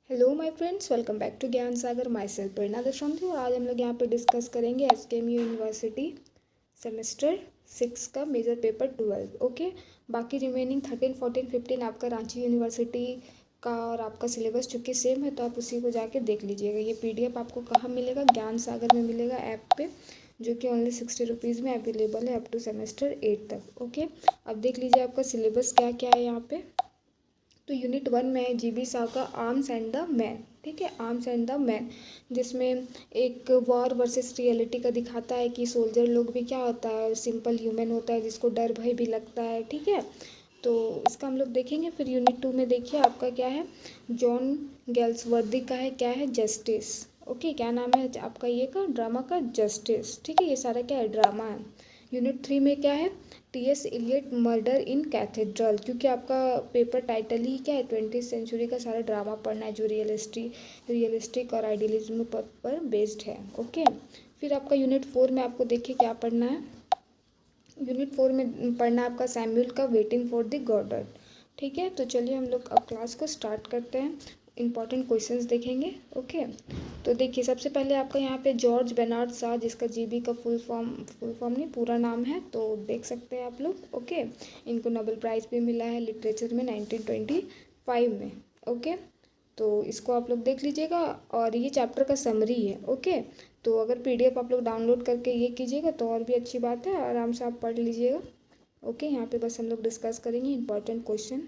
Hello my friends, welcome back to Gyan Sagar. My self प्रेरणा दशरथी और आज हम लोग यहाँ पे डिस्कस करेंगे एसकेएमयू यूनिवर्सिटी सेमेस्टर 6 का मेजर पेपर 12। ओके, बाकी रिमेनिंग 13, 14, 15 आपका रांची यूनिवर्सिटी का और आपका सिलेबस चूँकि सेम है तो आप उसी को जाके देख लीजिएगा। ये पीडीएफ आपको कहाँ मिलेगा? ज्ञान सागर में मिलेगा, ऐप पे, जो कि ओनली 60 रुपीज़ में अवेलेबल है अप टू सेमेस्टर 8 तक। ओके, अब देख लीजिए आपका सिलेबस क्या क्या है यहाँ पे। तो यूनिट 1 में है जीबी साव का आर्म्स एंड द मैन। ठीक है, आर्म्स एंड द मैन, जिसमें एक वॉर वर्सेस रियलिटी का दिखाता है कि सोल्जर लोग भी क्या होता है, सिंपल ह्यूमन होता है जिसको डर भय भी लगता है। ठीक है, तो इसका हम लोग देखेंगे। फिर यूनिट 2 में देखिए आपका क्या है, जॉन गैल्सवर्दी का है, क्या है, जस्टिस। ओके, क्या नाम है आपका ये का ड्रामा का? जस्टिस। ठीक है, ये सारा क्या है, ड्रामा है। यूनिट 3 में क्या है, टीएस इलियट मर्डर इन कैथेड्रल, क्योंकि आपका पेपर टाइटल ही क्या है, 20th सेंचुरी का सारा ड्रामा पढ़ना है जो रियलिस्टिक और आइडियलिज्म पर बेस्ड है। ओके, फिर आपका यूनिट 4 में आपको देखिए क्या पढ़ना है। यूनिट 4 में पढ़ना है आपका सैमुअल का वेटिंग फॉर द गॉडर। ठीक है, तो चलिए हम लोग अब क्लास को स्टार्ट करते हैं। इंपॉर्टेंट क्वेश्चंस देखेंगे। ओके, तो देखिए सबसे पहले आपका यहाँ पे जॉर्ज बेनार्ड शॉ, जिसका जीबी का फुल फॉर्म नहीं पूरा नाम है, तो देख सकते हैं आप लोग। ओके, इनको नोबेल प्राइज़ भी मिला है लिटरेचर में 1925 में। ओके, तो इसको आप लोग देख लीजिएगा और ये चैप्टर का समरी है। ओके, तो अगर पीडीएफ आप लोग डाउनलोड करके ये कीजिएगा तो और भी अच्छी बात है, आराम से आप पढ़ लीजिएगा। ओके, यहाँ पे बस हम लोग डिस्कस करेंगे इंपॉर्टेंट क्वेश्चन।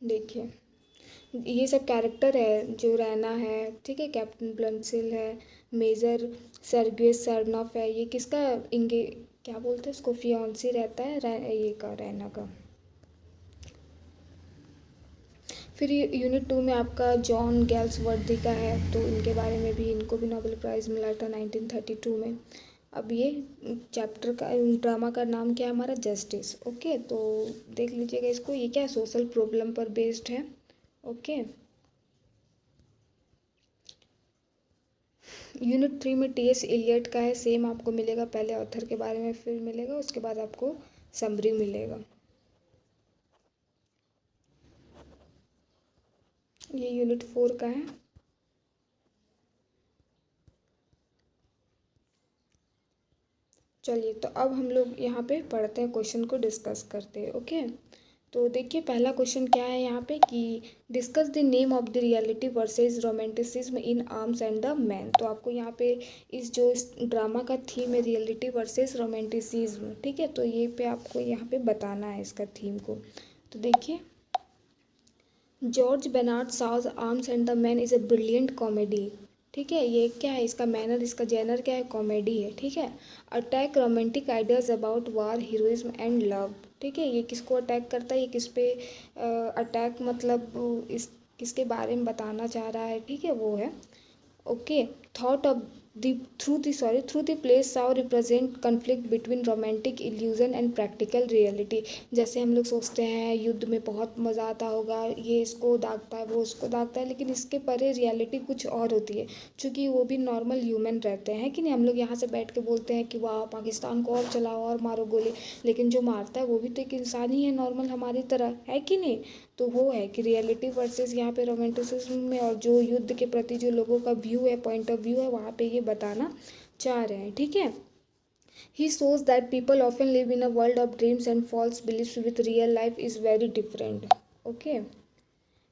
देखिए ये सब कैरेक्टर है, जो रैना है, ठीक है, कैप्टन ब्लंसिल है, मेजर सर्गियस सरनॉफ है, ये किसका इंगे क्या बोलते हैं इसको, फियांसी रहता है ये का, रैना का। फिर यूनिट 2 में आपका जॉन गैल्सवर्दी का है, तो इनके बारे में भी, इनको भी नोबेल प्राइज़ मिला था 1932 में। अब ये चैप्टर का, ड्रामा का नाम क्या है हमारा, जस्टिस। ओके, तो देख लीजिएगा इसको, ये क्या सोशल प्रॉब्लम पर बेस्ड है। ओके, यूनिट 3 में टीएस इलियट का है, सेम आपको मिलेगा, पहले ऑथर के बारे में फिर मिलेगा, उसके बाद आपको समरी मिलेगा। ये यूनिट 4 का है। चलिए, तो अब हम लोग यहाँ पे पढ़ते हैं, क्वेश्चन को डिस्कस करते हैं। ओके, तो देखिए पहला क्वेश्चन क्या है यहाँ पे कि discuss the name of the reality versus romanticism in arms and the man. तो आपको यहाँ पे इस ड्रामा का थीम है रियलिटी वर्सेस रोमांटिसिज्म। ठीक है, तो ये पे आपको यहाँ पे बताना है इसका थीम को। तो देखिए, George Bernard shows arms and the man is a brilliant comedy. ठीक है, ये क्या है, इसका मैनर, इसका जेनर क्या है, कॉमेडी है। ठीक है, attack romantic ideas about war, heroism and love. ठीक है, ये किसको अटैक करता है, ये किस पे अटैक, मतलब इस किसके बारे में बताना चाह रहा है। ठीक है, वो है। Okay, thought of through the place so represent conflict between romantic illusion and practical reality. जैसे हम लोग सोचते हैं युद्ध में बहुत मज़ा आता होगा, ये इसको दागता है, वो उसको दागता है, लेकिन इसके परे रियलिटी कुछ और होती है, क्योंकि वो भी नॉर्मल ह्यूमन रहते हैं कि नहीं। हम लोग यहाँ से बैठ के बोलते हैं कि वाह पाकिस्तान को और चलाओ और मारो गोली, लेकिन जो मारता है वो भी तो एक इंसान ही है, नॉर्मल हमारी तरह, है कि नहीं। तो वो है कि रियलिटी वर्सेस यहाँ पे रोमांटिसिज्म में, और जो युद्ध के प्रति जो लोगों का व्यू है, पॉइंट ऑफ व्यू है, वहाँ पे ये बताना चाह रहे हैं। ठीक है, ही shows that people often live in a world of dreams and false beliefs with real life is very different. Okay,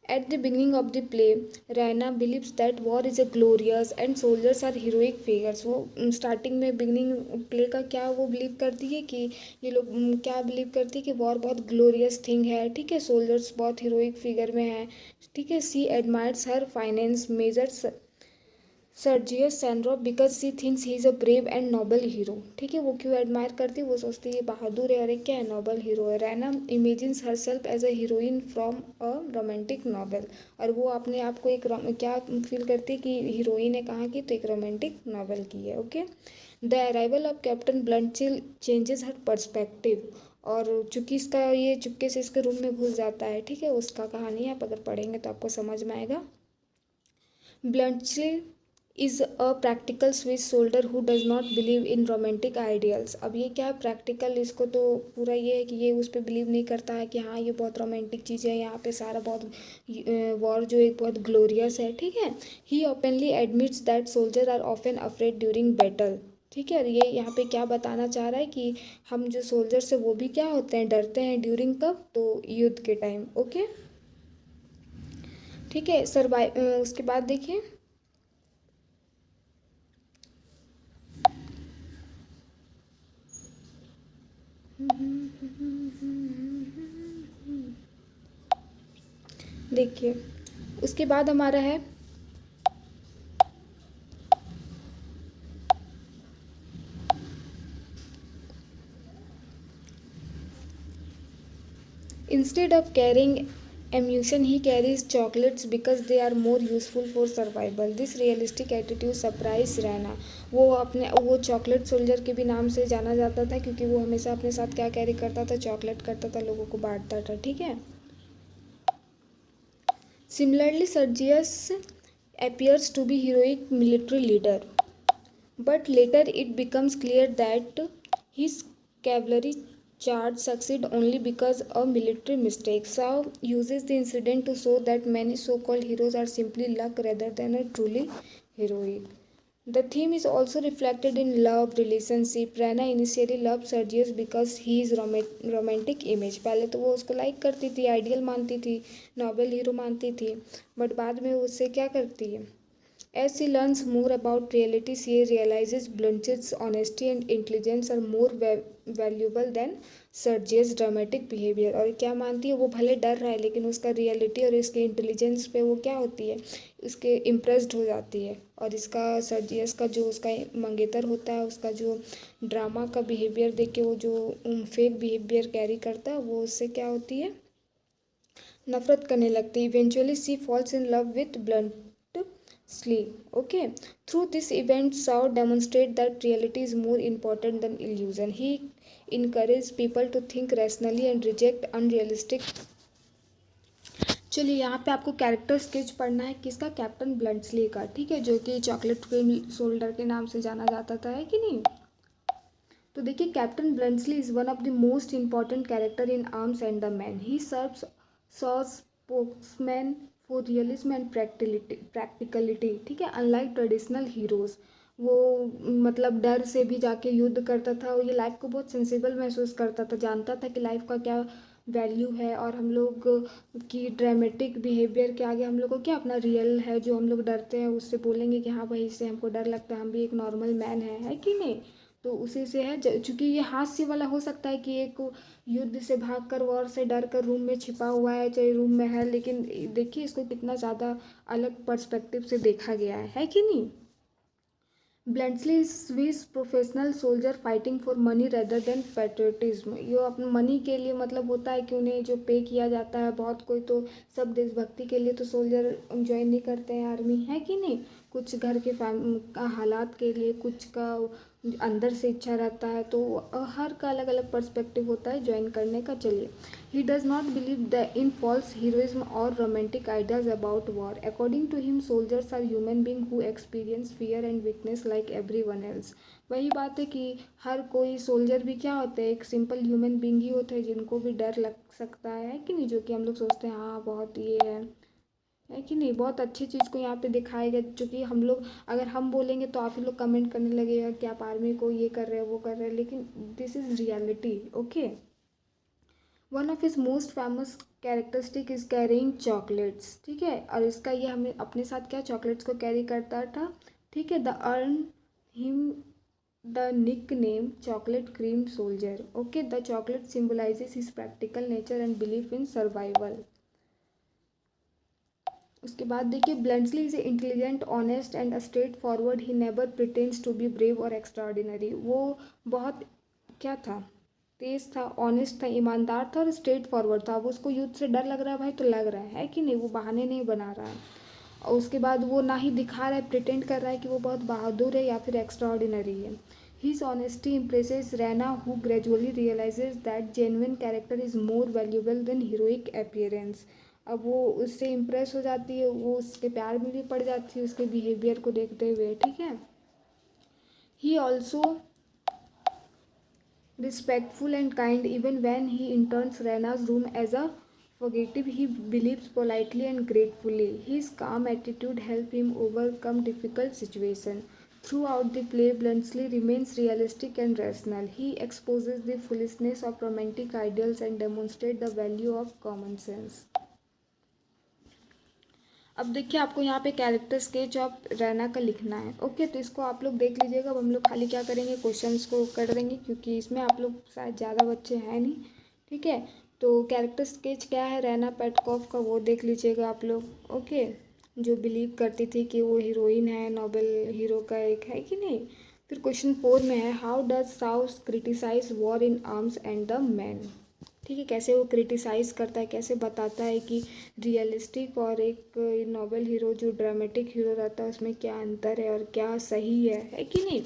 at the beginning of the play, Raina believes that war is a glorious and soldiers are heroic figures. वो starting में beginning play का क्या वो believe करती है कि ये लोग क्या बिलीव करती है कि वॉर बहुत ग्लोरियस थिंग है। ठीक है, सोल्जर्स बहुत हीरोइक फिगर में है। ठीक है, she admires her fiance majors Sergius सैंड्रोप because she thinks he is a brave and noble hero. ठीक है, वो क्यों एडमायर करती है, वो सोचती है बहादुर है और एक क्या है, नोबल हीरो है। Raina imagines herself as a heroine from a romantic novel, और वो अपने आप को एक क्या फील करती है कि हीरोइन है कहाँ की, तो एक रोमांटिक नॉवल की है। Okay, the arrival of captain Bluntschli changes her perspective, और चूंकि इसका ये चुपके से इसके रूम में घुस जाता है। ठीक है, उसका कहानी आप अगर पढ़ेंगे तो आपको समझ में आएगा। Bluntschli is a practical Swiss soldier who does not believe in romantic ideals. अब ये क्या है प्रैक्टिकल, इसको तो पूरा ये है कि ये उस पर बिलीव नहीं करता है कि हाँ ये बहुत रोमांटिक चीज़ है, यहाँ पे सारा बहुत वॉर जो एक बहुत ग्लोरियस है, ठीक है। He openly admits that soldier are often afraid during battle, ठीक है। ये यहाँ पे क्या बताना चाह रहा है कि हम जो सोल्जर्स है वो भी क्या होते हैं, डरते हैं ड्यूरिंग कब, तो युद्ध के टाइम, ओके, ठीक है। उसके बाद देखिए देखिए उसके बाद हमारा है instead of carrying ammunition he carries chocolates because they are more useful for survival. This realistic attitude surprise Raina. वो चॉकलेट सोल्जर के भी नाम से जाना जाता था क्योंकि वो हमेशा अपने साथ क्या कैरी करता था, चॉकलेट करता था, लोगों को बांटता था, ठीक है। Similarly, Sergius appears to be heroic military leader, but later it becomes clear that his cavalry charge succeed only because of military mistake. Shaw uses the incident to show that many so-called heroes are simply luck rather than a truly heroic. The theme is also reflected in love relationship. Rana initially loved Sergius because he is romantic image. पहले तो वो उसको like करती थी, ideal मानती थी, noble hero मानती थी, बट बाद में वो उससे क्या करती है, as she learns more about reality, she realizes Bluntsch's honesty and intelligence are more valuable than Sergei's dramatic behavior. और क्या मानती है, वो भले डर रहा है लेकिन उसका रियलिटी और इसके इंटेलिजेंस पे वो क्या होती है, उसके इम्प्रेस्ड हो जाती है। और इसका सर्जियस का जो उसका मंगेतर होता है, उसका जो ड्रामा का बिहेवियर देख के वो जो फेक बिहेवियर कैरी करता है, वो उससे क्या होती है, नफरत करने लगती है। Eventually she falls in love with Blunt sleep, okay. Through this event, Shaw demonstrate that reality is more important than illusion. He encourages people to think rationally and reject unrealistic। चलिए यहाँ पे आपको कैरेक्टर स्केच पढ़ना है किसका, captain ब्लंट्सली का, ठीक है, जो कि चॉकलेट के सोल्डर के नाम से जाना जाता था, है कि नहीं। तो देखिए captain Bluntschli is one of the most important character in arms and the Man. He serves as spokesman for realism and practicality, ठीक है, अनलाइक ट्रेडिशनल हीरोज। वो मतलब डर से भी जाके युद्ध करता था, और ये लाइफ को बहुत सेंसिबल महसूस करता था, जानता था कि लाइफ का क्या वैल्यू है, और हम लोग की ड्रामेटिक बिहेवियर के आगे हम लोग को क्या अपना रियल है, जो हम लोग डरते हैं उससे बोलेंगे कि हाँ भाई इससे हमको डर लगता है, हम भी एक नॉर्मल मैन है कि नहीं। तो उसी से है, चूँकि ये हास्य वाला हो सकता है कि एक युद्ध से भागकर वॉर से डर कर रूम में छिपा हुआ है, चाहे रूम में है, लेकिन देखिए इसको कितना ज़्यादा अलग पर्सपेक्टिव से देखा गया है कि नहीं। Bluntly is Swiss professional soldier fighting for money rather than patriotism. ये अपने मनी के लिए मतलब होता है कि उन्हें जो पे किया जाता है, बहुत कोई तो सब देशभक्ति के लिए तो सोल्जर ज्वाइन नहीं करते हैं आर्मी, है कि नहीं, कुछ घर के हालात के लिए, कुछ का अंदर से इच्छा रहता है, तो हर का अलग अलग पर्सपेक्टिव होता है ज्वाइन करने का। चलिए, he does not believe the in false heroism और romantic ideas about war. According to him soldiers are human being who experience fear and weakness like everyone else. वही बात है कि हर कोई सोल्जर भी क्या होते हैं, एक सिंपल ह्यूमन बींग ही होते हैं जिनको भी डर लग सकता है कि नहीं, जो कि हम लोग सोचते हैं हाँ बहुत ये है कि नहीं। बहुत अच्छी चीज़ को यहाँ पे दिखाया गया, चूँकि हम लोग अगर हम बोलेंगे तो आप ही लोग कमेंट करने लगेगा कि आप आर्मी को ये कर रहे हो वो कर रहे हैं, लेकिन this is reality, okay. One of his most famous characteristic is carrying chocolates, ठीक है, और इसका ये हमें अपने साथ क्या चॉकलेट्स को कैरी करता था, ठीक है। They earn him the nickname chocolate cream soldier, okay. The chocolate symbolises his practical nature and belief in survival. उसके बाद देखिए, Bluntschli is intelligent honest and straightforward, he never pretends to be brave और extraordinary. वो बहुत क्या था, तेज था, honest था, ईमानदार था और स्ट्रेट फॉरवर्ड था। अब उसको युद्ध से डर लग रहा है भाई तो लग रहा है कि नहीं, वो बहाने नहीं बना रहा है। और उसके बाद वो ना ही दिखा रहा है, प्रिटेंड कर रहा है कि वो बहुत बहादुर है या फिर एक्स्ट्राऑर्डिनरी है। His honesty impresses Rana, who gradually realizes that genuine character is more valuable than heroic appearance. अब वो उससे इम्प्रेस हो जाती है, वो उसके प्यार में भी पड़ जाती है उसके बिहेवियर को देखते हुए, ठीक है। He also respectful and kind even when he enters Rena's room as a fugitive. He believes politely and gratefully. His calm attitude helps him overcome difficult situations. Throughout the play, Bluntschli remains realistic and rational. He exposes the foolishness of romantic ideals and demonstrates the value of common sense. अब देखिए आपको यहाँ पे character sketch of Raina का लिखना है। Okay, तो इसको आप लोग देख लीजिएगा। अब हम लोग खाली क्या करेंगे, क्वेश्चंस को कर देंगे क्योंकि इसमें आप लोग शायद ज़्यादा बच्चे हैं नहीं, ठीक है। तो कैरेक्टर स्केच क्या है रैना पेटकॉफ का, वो देख लीजिएगा आप लोग। ओके, जो बिलीव करती थी कि वो हीरोइन है, नोबेल हीरो का एक, है कि नहीं। फिर क्वेश्चन 4 में है, how does Shaw criticise war in arms and the man. ठीक है, कैसे वो क्रिटिसाइज करता है, कैसे बताता है कि रियलिस्टिक और एक नोबेल हीरो जो ड्रामेटिक हीरो रहता है उसमें क्या अंतर है और क्या सही है कि नहीं।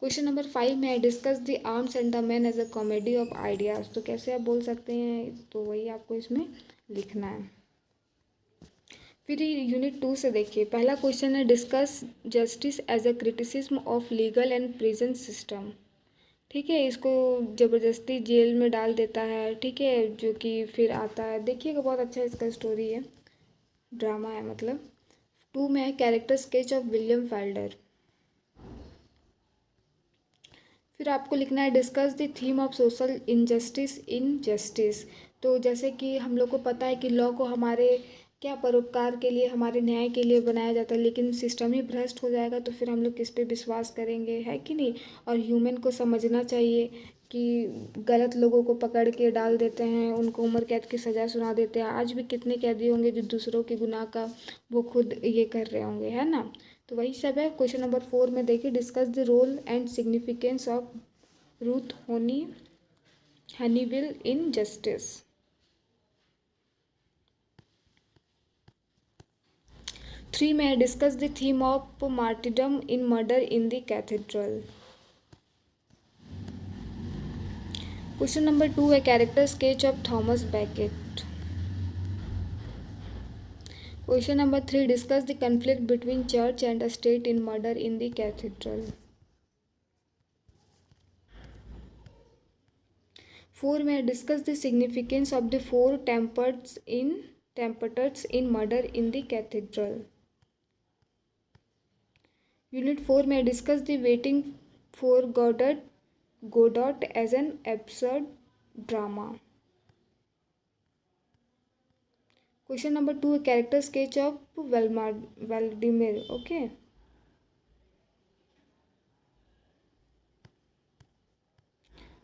क्वेश्चन नंबर 5 में है, discuss the arms and the man as a comedy of ideas. तो कैसे आप बोल सकते हैं, तो वही आपको इसमें लिखना है। फिर यूनिट 2 से देखिए, पहला क्वेश्चन है, discuss justice as a criticism of legal and prison system. ठीक है, इसको ज़बरदस्ती जेल में डाल देता है, ठीक है, जो कि फिर आता है। देखिएगा बहुत अच्छा इसका स्टोरी है, ड्रामा है मतलब। 2 में है, character sketch of William Felder. फिर आपको लिखना है, discuss the theme of social injustice in justice. तो जैसे कि हम लोग को पता है कि लॉ को हमारे क्या परोपकार के लिए, हमारे न्याय के लिए बनाया जाता है, लेकिन सिस्टम ही भ्रष्ट हो जाएगा तो फिर हम लोग किस पे विश्वास करेंगे, है कि नहीं। और ह्यूमन को समझना चाहिए कि गलत लोगों को पकड़ के डाल देते हैं, उनको उम्र कैद की सज़ा सुना देते हैं। आज भी कितने कैदी होंगे जो दूसरों के गुनाह का वो खुद ये कर रहे होंगे, है ना। तो वही सब है। क्वेश्चन नंबर 4 में देखिए, discuss the role and significance of Ruth Honeywill in Justice. 3 में discuss the theme of martyrdom in Murder in the Cathedral. Question number 2 है, character sketch of Thomas Becket. Question number 3, discuss the conflict between church and state in Murder in the Cathedral. 4 में discuss the significance of the 4 tempters in Murder in the Cathedral. Unit 4 में discuss the waiting for Godot as an absurd drama. Question number 2 है, character sketch of Vladimir. Okay,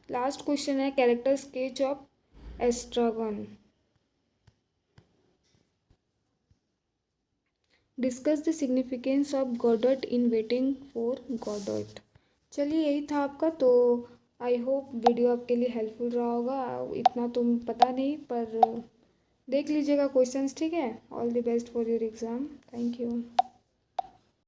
last question है, character sketch of Estragon. Discuss the significance of Godot in Waiting for Godot. चलिए यही था आपका। तो I hope video आपके लिए helpful रहा होगा। इतना तो पता नहीं पर देख लीजिएगा क्वेश्चंस, ठीक है। All the best for your exam. Thank you.